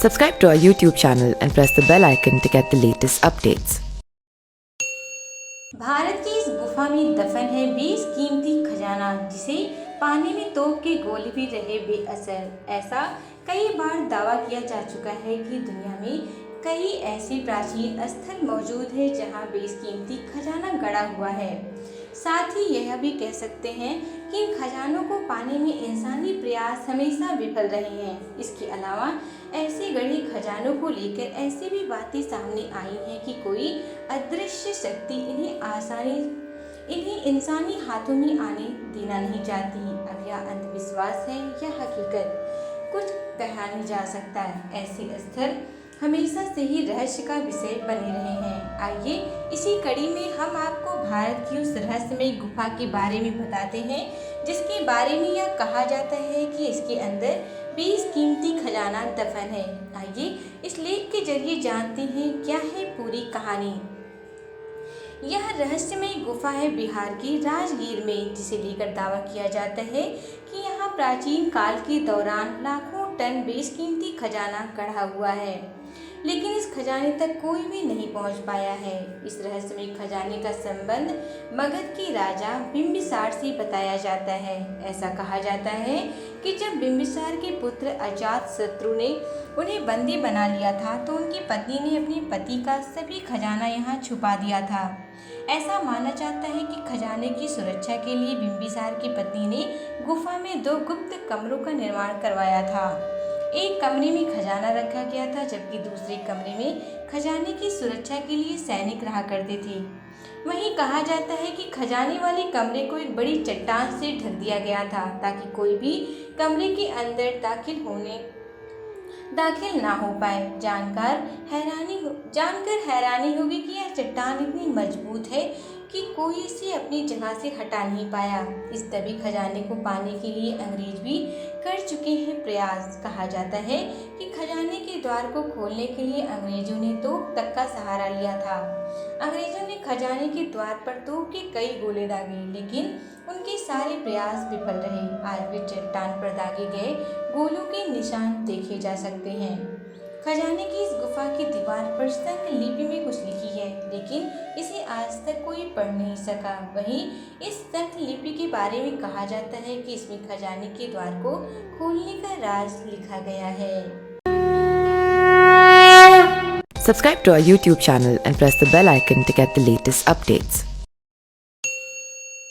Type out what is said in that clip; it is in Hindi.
Subscribe to our YouTube channel and press the bell icon to get the latest updates. Bharat की इस गुफा में दफन है बेशकीमती खजाना, जिसे पाने में तोप के गोले भी रहे बेअसर। ऐसा कई बार दावा किया जा चुका है कि दुनिया में कई ऐसे प्राचीन स्थल मौजूद हैं जहां बेशकीमती खजाना गड़ा हुआ है। साथ ही यह भी कह सकते हैं कि इन खजानों को पाने में इंसानी प्रयास हमेशा विफल रहे हैं। इसके अलावा ऐसे गढ़े खजानों को लेकर ऐसी भी बातें सामने आई हैं कि कोई अदृश्य शक्ति इन्हें इंसानी हाथों में आने देना नहीं चाहती। अब यह अंधविश्वास है या हकीकत, कुछ कहा नहीं जा सकता है। ऐसे स्थल हमेशा से ही रहस्य का विषय बने रहे हैं। आइए इसी कड़ी में हम आपको भारत की उस रहस्यमय गुफा के बारे में बताते हैं, जिसके बारे में यह कहा जाता है कि इसके अंदर बेशकीमती खजाना दफन है। आइए इस लेख के जरिए जानते हैं क्या है पूरी कहानी। यह रहस्यमय गुफा है बिहार की राजगीर में, जिसे लेकर दावा किया जाता है कि यहाँ प्राचीन काल के दौरान लाखों टन बेशकीमती खजाना गढ़ा हुआ है, लेकिन इस खजाने तक कोई भी नहीं पहुंच पाया है। इस रहस्यमय खजाने का संबंध मगध के राजा बिंबिसार से बताया जाता है। ऐसा कहा जाता है कि जब बिंबिसार के पुत्र अजातशत्रु ने उन्हें बंदी बना लिया था, तो उनकी पत्नी ने अपने पति का सभी खजाना यहाँ छुपा दिया था। ऐसा माना जाता है कि खजाने की सुरक्षा के लिए बिंबिसार की पत्नी ने गुफा में 2 गुप्त कमरों का निर्माण करवाया था। एक कमरे में खजाना रखा गया था, जबकि दूसरे कमरे में खजाने की सुरक्षा के लिए सैनिक रहा करते थे। वहीं कहा जाता है कि खजाने वाले कमरे को एक बड़ी चट्टान से ढक दिया गया था, ताकि कोई भी कमरे के अंदर दाखिल ना हो पाए। जानकर हैरानी होगी कि यह चट्टान इतनी मजबूत है कि कोई इसे अपनी जगह से हटा नहीं पाया। इस दबे खजाने को पाने के लिए अंग्रेज भी कर चुके हैं प्रयास। कहा जाता है कि खजाने के द्वार को खोलने के लिए अंग्रेजों ने तोप तक का सहारा लिया था। अंग्रेजों ने खजाने के द्वार पर तोप के कई गोले दागे, लेकिन उनके सारे प्रयास विफल रहे। आज भी चट्टान पर दागे गए गोलों के निशान देखे जा सकते हैं। खजाने की इस गुफा की दीवार पर संख लिपि में कुछ लिखी है, लेकिन इसे आज तक कोई पढ़ नहीं सका। वहीं इस संख लिपि के बारे में कहा जाता है कि इसमें खजाने के द्वार को खोलने का राज लिखा गया है। Subscribe to our YouTube channel and press the bell icon to get the latest updates.